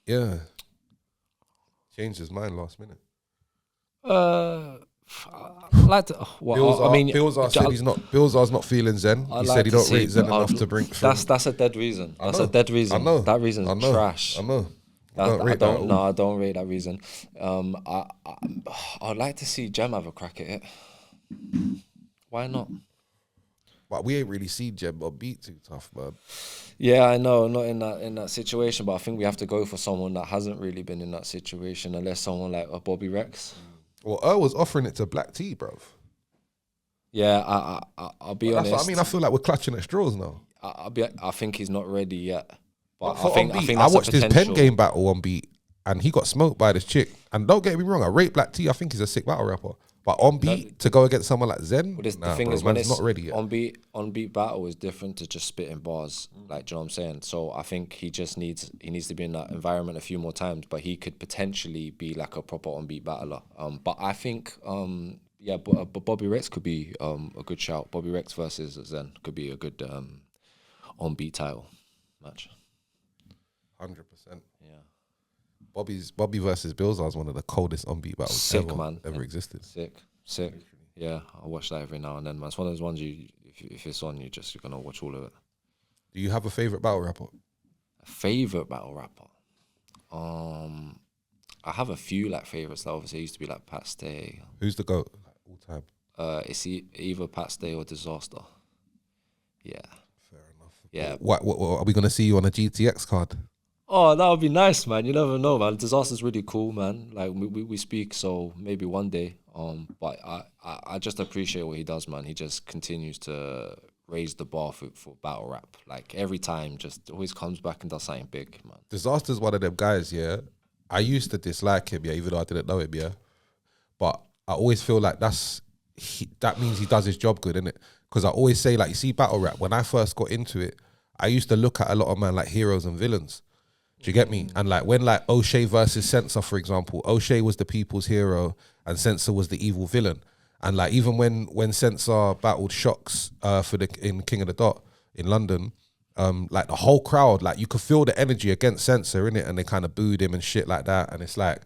yeah, changed his mind last minute. Like to, well, I mean, Bilzar said he's not. Bilzar's not feeling Zen. He said he don't rate Zen enough to bring. That's a dead reason. That's a dead reason. I know. That reason's trash. I know. I don't rate that reason. I'd like to see Jem have a crack at it. Why not? But we ain't really seen Jem or Beat too tough, man. Yeah, I know, not in that situation, but I think we have to go for someone that hasn't really been in that situation, unless someone like a Bobby Rex. Well, Earl was offering it to Black T, bruv. Yeah, I'll be honest. That's what I mean. I feel like we're clutching at straws now. I think he's not ready yet. But I think that's I watched his potential. pen game battle on Beat, and he got smoked by this chick. And don't get me wrong, I rate Black T. I think he's a sick battle rapper. But on Beat, to go against someone like Zen, the thing is, when it's not ready yet. on beat battle is different to just spitting bars. Like, do you know what I'm saying? So I think he needs to be in that environment a few more times. But he could potentially be like a proper on beat battler. But I think but Bobby Rex could be a good shout. Bobby Rex versus Zen could be a good on beat title match. 100%. Yeah. Bobby versus Bilzar is one of the coldest on beat battles ever existed. Sick. Yeah, I watch that every now and then, man. It's one of those ones if it's on, you're gonna watch all of it. Do you have a favorite battle rapper? A favorite battle rapper? I have a few like favorites. Like obviously, it used to be like Pat Stay. Who's the GOAT all time? It's either Pat Stay or Disaster. Yeah. Fair enough. Yeah. What are we gonna see you on a GTX card? Oh, that would be nice, man. You never know, man. Disaster's really cool, man. Like we speak, so maybe one day. But I just appreciate what he does, man. He just continues to raise the bar for battle rap. Like every time, just always comes back and does something big, man. Disaster's one of them guys, yeah. I used to dislike him, yeah, even though I didn't know him, yeah. But I always feel like that means he does his job good, innit? Because I always say, like, you see battle rap, when I first got into it, I used to look at a lot of man like heroes and villains. Do you get me? And like when like O'Shea versus Sensor, for example, O'Shea was the people's hero and Sensor was the evil villain. And like even when Sensor battled Shocks in King of the Dot in London, like the whole crowd, like you could feel the energy against Sensor, innit? And they kind of booed him and shit like that. And it's like,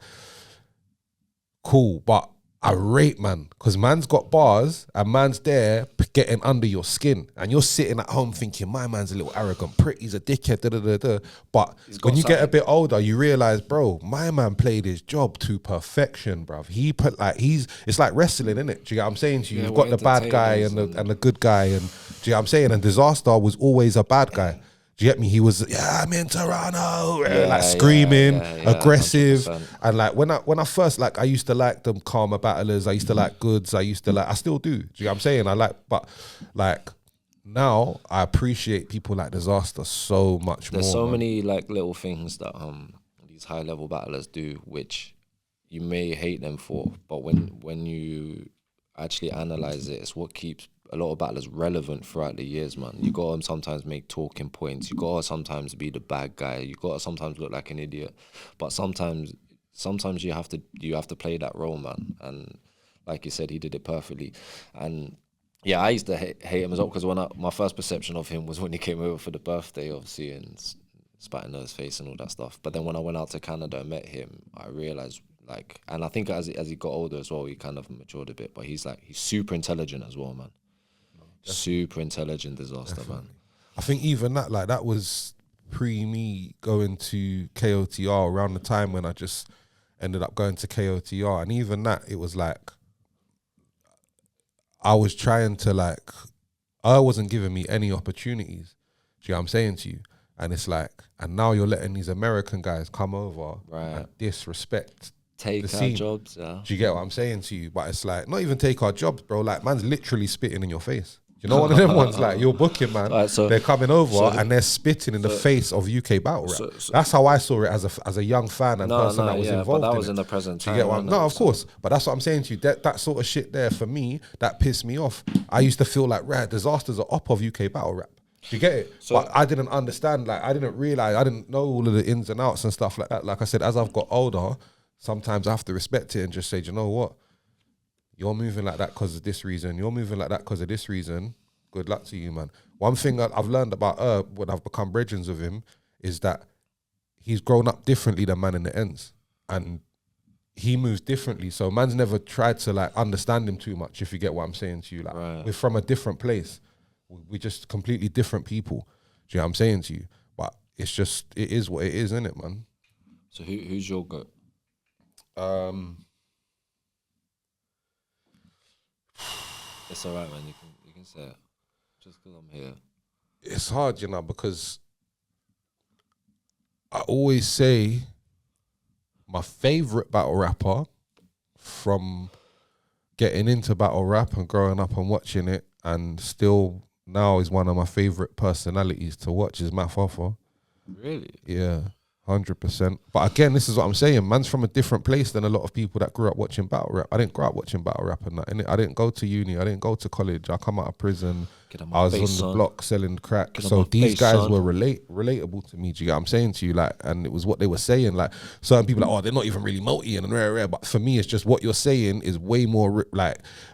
cool, but I rate man, because man's got bars and man's there getting under your skin, and you're sitting at home thinking, my man's a little arrogant prick, he's a dickhead, da da da da. But when you get a bit older, you realize, bro, my man played his job to perfection, bruv. He put it's like wrestling, innit? Do you get what I'm saying to you? You've got the bad guy and the good guy, and do you get what I'm saying? And Disaster was always a bad guy. Do you get me? He was, I'm in Toronto, like screaming, aggressive. 100%. And like when I first, like, I used to like them calmer battlers. I used to like Goods. I still do. Do you get what I'm saying? But like now I appreciate people like Disaster so much more. There's so many like little things that these high level battlers do, which you may hate them for, but when you actually analyze it, it's what keeps a lot of battlers relevant throughout the years, man. You gotta sometimes make talking points. You gotta sometimes be the bad guy. You gotta sometimes look like an idiot, but sometimes you have to play that role, man. And like you said, he did it perfectly. And yeah, I used to hate him as well because my first perception of him was when he came over for the birthday, obviously, and spat in his face and all that stuff. But then when I went out to Canada and met him, I realized like, and I think as he got older as well, he kind of matured a bit. But he's super intelligent as well, man. Super intelligent disaster, Definitely. man. I think even that was pre me going to KOTR around the time when I just ended up going to KOTR, and even that, it was like I was trying to like, I wasn't giving me any opportunities. Do you know what I'm saying to you? And it's like, and now you're letting these American guys come over and disrespect Take the our scene. jobs, yeah. Do you get what I'm saying to you? But it's like, not even take our jobs, bro. Like, man's literally spitting in your face. You know, one of them ones, like, you're booking, man. Right, so, they're coming over and they're spitting in the face of UK battle rap. That's how I saw it as a young fan and person that was involved. But that in was it. in the present Do you time. get what No, of course. But that's what I'm saying to you. That sort of shit there, for me, that pissed me off. I used to feel like, disasters are up of UK battle rap. Do you get it? So, but I didn't understand, like, I didn't realize, I didn't know all of the ins and outs and stuff like that. Like I said, as I've got older, sometimes I have to respect it and just say, do you know what? You're moving like that because of this reason. You're moving like that because of this reason. Good luck to you, man. One thing that I've learned about when I've become brethren with him is that he's grown up differently than man in the ends. And he moves differently. So man's never tried to like understand him too much, if you get what I'm saying to you. Like, we're from a different place. We're just completely different people. Do you know what I'm saying to you? But it's just, it is what it is, isn't it, man? So who's your goat? It's all right, man. You can say it. Just because I'm here. It's hard, you know, because I always say my favorite battle rapper from getting into battle rap and growing up and watching it, and still now is one of my favorite personalities to watch, is Math Hoffa. Really? Yeah. 100%. But again, this is what I'm saying. Man's from a different place than a lot of people that grew up watching battle rap. I didn't grow up watching battle rap and that. I didn't go to uni. I didn't go to college. I come out of prison. I was on the block selling crack. So these guys were relatable to me. Do you get what I'm saying to you? Like, and it was what they were saying. Like, certain people are like, oh, they're not even really multi and rare. But for me, it's just what you're saying is way more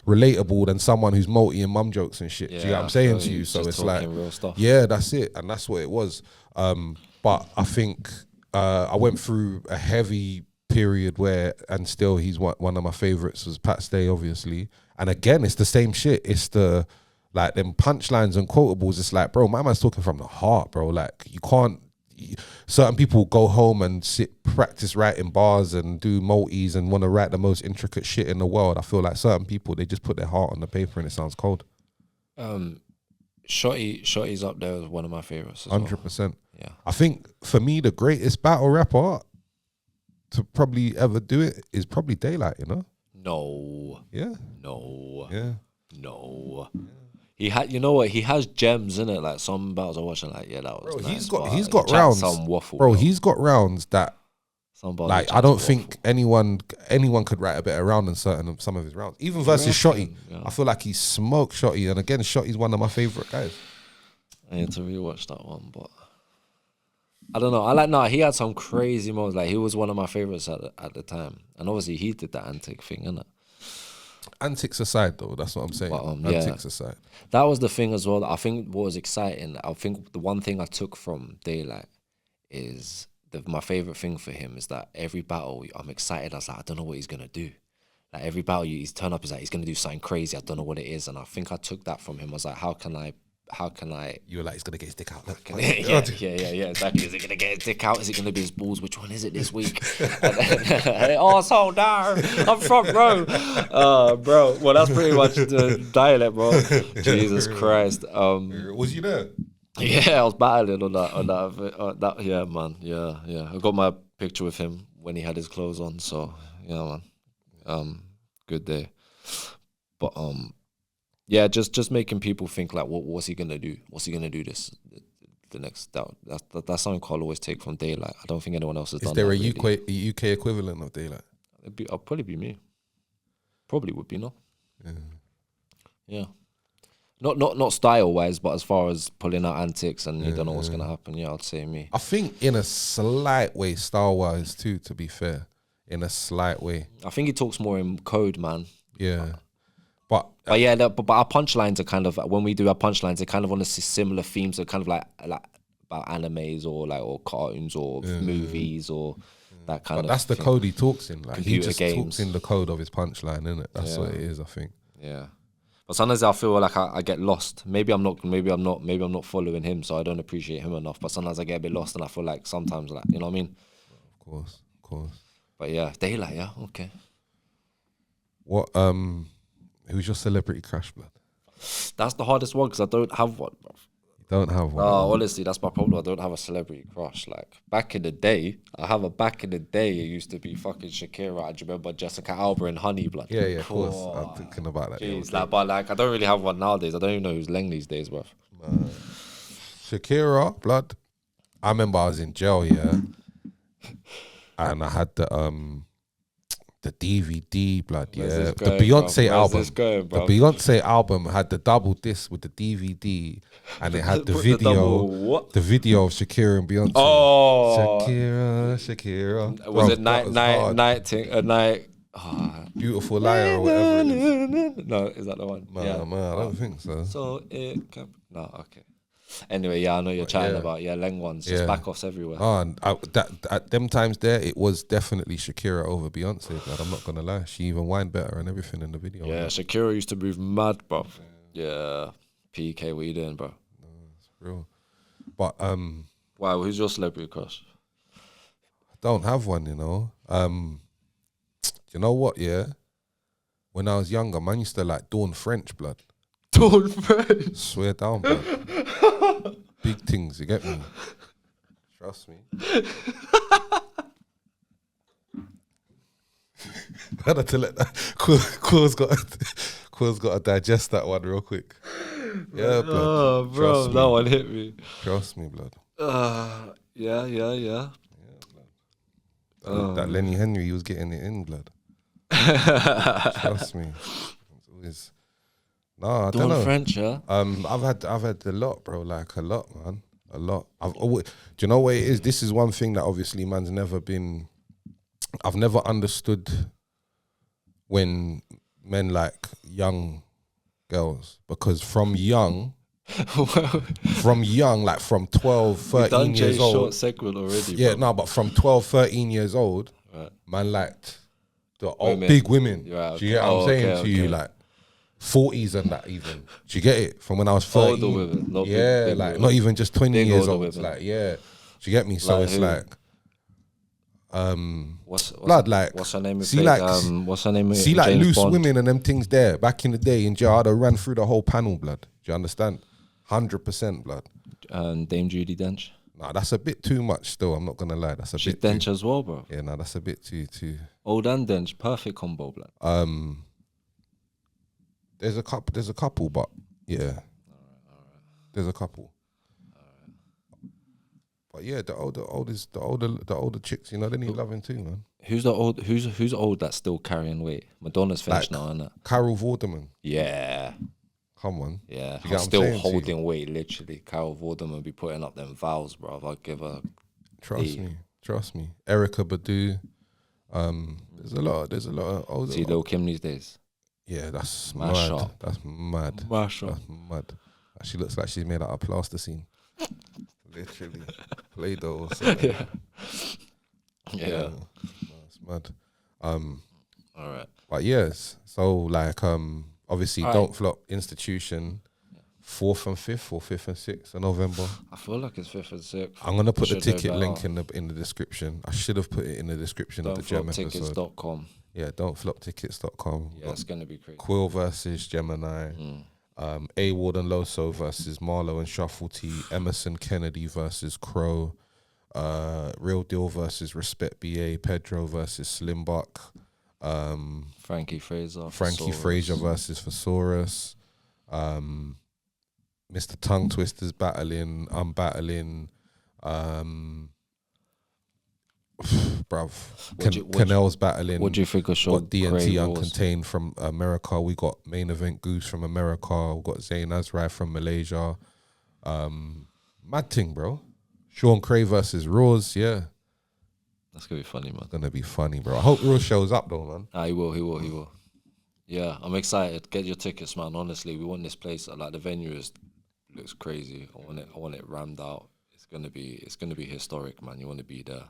relatable than someone who's multi and mum jokes and shit. Do you get what I'm saying to you? So it's like, real stuff. Yeah, that's it. And that's what it was. But I think I went through a heavy period where, and still he's one of my favorites was Pat Stay, obviously. And again, it's the same shit. It's the, like, them punchlines and quotables. It's like, bro, my man's talking from the heart, bro. Like, you can't, certain people go home and practice writing bars and do multis and want to write the most intricate shit in the world. I feel like certain people, they just put their heart on the paper and it sounds cold. Shotty's up there as one of my favorites as 100%. Well. Yeah. I think for me, the greatest battle rapper to probably ever do it is probably Daylight, you know? No. Yeah. No. Yeah. No. Yeah. He had, you know what? He has gems in it. Like some battles I watching, like, yeah, that was bro, nice. He's got rounds. Some waffle, bro. He's got rounds that, like, I don't think anyone could write a better round than some of his rounds. Even versus Shotty, yeah. I feel like he smoked Shotty, and again, Shotty's one of my favorite guys. I need to rewatch that one, but I don't know. He had some crazy moments. Like, he was one of my favorites at the time, and obviously he did that antic thing, innit? Antics aside, though, that's what I'm saying. But, antics aside, that was the thing as well. I think what was exciting. I think the one thing I took from Daylight is my favorite thing for him is that every battle I'm excited. I was like, I don't know what he's gonna do. Like, every battle he's turn up, is like, he's gonna do something crazy. I don't know what it is, and I think I took that from him. I was like, how can I? You were like, he's gonna get his dick out. Yeah, exactly. Is he gonna get his dick out? Is it gonna be his balls? Which one is it this week? Oh, so darn! I'm front row, bro. Well, that's pretty much the dialect, bro. Jesus Christ. Was you there? Yeah, I was battling on that. Yeah, man. Yeah. I got my picture with him when he had his clothes on. So yeah, man. Good day. But yeah, just making people think like, what's he gonna do? What's he gonna do the next? That's something I'll always take from Daylight. I don't think anyone else has done that. Is there a UK equivalent of Daylight? I'll probably be me. Probably would be, no? Yeah. Not style wise, but as far as pulling out antics and you don't know what's gonna happen, yeah, I'd say me. I think in a slight way, style wise too. To be fair, in a slight way. I think he talks more in code, man. Yeah, but yeah, but our punchlines are kind of, when we do our punchlines, they're kind of on a similar themes. They're kind of like about animes or cartoons or movies or that kind of. That's the code he talks in. Like Computer he just games. talks in the code of his punchline, innit? That's what it is. I think. Yeah. But sometimes I feel like I get lost. Maybe I'm not following him, so I don't appreciate him enough. But sometimes I get a bit lost, and I feel like sometimes, like, you know what I mean? Of course. But yeah, daylight, yeah, okay. What who's your celebrity crush, blood? That's the hardest one because I don't have one, bro. You don't have one. Honestly, that's my problem. I don't have a celebrity crush. Like back in the day, it used to be fucking Shakira. I remember Jessica Alba and Honey Blood. Yeah, of course. I'm thinking about that. Jeez, but I don't really have one nowadays. I don't even know who's Leng these days, bro. Shakira, blood. I remember I was in jail, yeah, and I had the DVD, blood, yeah. The Beyonce album. The Beyonce album had the double disc with the DVD, and it had the video of Shakira and Beyonce. Oh, Shakira. Was it night? Beautiful Liar or whatever it is. No, is that the one? Man, I don't think so. So it can... No, okay. Anyway, yeah, I know you're chatting about Leng ones, just back offs everywhere. And at them times there, it was definitely Shakira over Beyonce. But I'm not gonna lie, she even whined better and everything in the video. Yeah, Shakira used to move mad, bro. Yeah, PK, what you doing, bro? No, it's real. But wow, who's your celebrity crush? I don't have one, you know. You know what? Yeah, when I was younger, man used to like Dawn French, blood. Dawn French. Swear down, blood. Big things, you get me? Trust me. I had to let that. Quill's got to digest that one real quick. Yeah, blood. Oh, bro, that one hit me. Trust me, blood. Yeah. That Lenny Henry, he was getting it in, blood. Trust me. It's always. No, I don't know. French, yeah. I've had a lot, bro. Like a lot, man. A lot. Do you know what it is? This is one thing that obviously man's never been. I've never understood when men like young girls, because from young, like from 12, 13 years old. Short segment already. Yeah, bro. no, but from 12, 13 years old, right. Man liked the old big women. Right, Do you get what I'm saying to you? Like 40s and that even. Do you get it? From when I was 13. Older women. Not big women. Not even just 20 big years old. Women. Like, yeah. Do you get me? So like it's who? like... what's what's her name? What's her name? See, like James loose Bond. women and them things there. Back in the day in jail, I'd have ran through the whole panel, blood. Do you understand? 100%, blood. And Dame Judi Dench. Nah, that's a bit too much still. I'm not gonna lie. That's a She's bit Dench as well, bro. Yeah, no, that's a bit too. Old and Dench, perfect combo, blood. There's a couple, but yeah. All right. There's a couple. But yeah, the older chicks, you know, they need loving too, man. Who's old that's still carrying weight? Madonna's finished now, isn't it? Carol Vorderman. Yeah. Come on. Yeah. I'm still holding weight, literally. Carol Vorderman be putting up them vows, bro. I'll give her. Trust me. Erica Badu. There's a lot of older. See Lil Kim these days. Yeah, that's Mash mad. up. That's mad. Mash up. That's mad. She looks like she's made out of plasticine. Literally. Play-Doh or something. Yeah. That's mad. All right. But yes, so like obviously Don't Flop Institution 4th and 5th or 5th and 6th of November. I feel like it's 5th and 6th. I'm gonna put the ticket link in the description. I should have put it in the description of the Gem episode. Don'tfloptickets.com. Yeah, don'tfloptickets.com. Yeah, it's gonna be crazy. Quill versus Gemini. A Ward and Loso versus Marlo and Shuffle T. Emerson Kennedy versus Crow. Real Deal versus Respect BA. Pedro versus Slim Buck. Frankie Fraser versus Thesaurus. Mr. Tongue Twisters battling. I'm battling. bruv. What Canel's battling. What do you think of Sean Got DNT Gray Uncontained from America. We got Main Event Goose from America. We got Zayn Azrai from Malaysia. Mad thing, bro. Sean Cray versus Raws, yeah. That's gonna be funny, man. Gonna be funny, bro. I hope Raw shows up though, man. He will. Yeah, I'm excited. Get your tickets, man. Honestly, we want this place. Like the venue looks crazy. I want it rammed out. It's gonna be historic, man. You want to be there.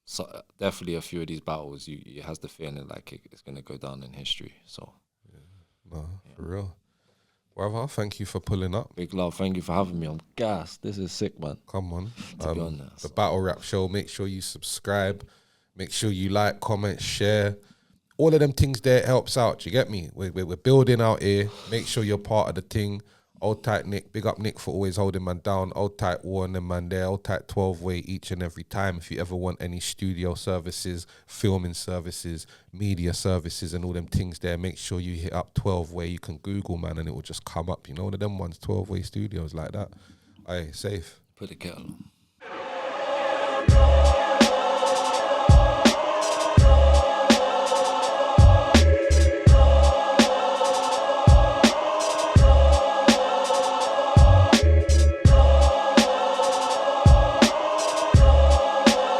So definitely a few of these battles, it has the feeling like it's gonna go down in history. So, No, for real. Brother, thank you for pulling up. big love. Thank you for having me. I'm gassed. This is sick, man. Come on. To be on there, The Battle Rap Show. Make sure you subscribe. Make sure you like, comment, share. All of them things there helps out. Do you get me? We're building out here. Make sure you're part of the thing. Old tight Nick. Big up Nick for always holding man down. Old tight Warren and man there. Old tight 12-way each and every time. If you ever want any studio services, filming services, media services and all them things there, make sure you hit up 12-way. You can Google, man, and it will just come up. You know, one of them ones, 12-way studios like that. Aye, safe. Put the kettle on.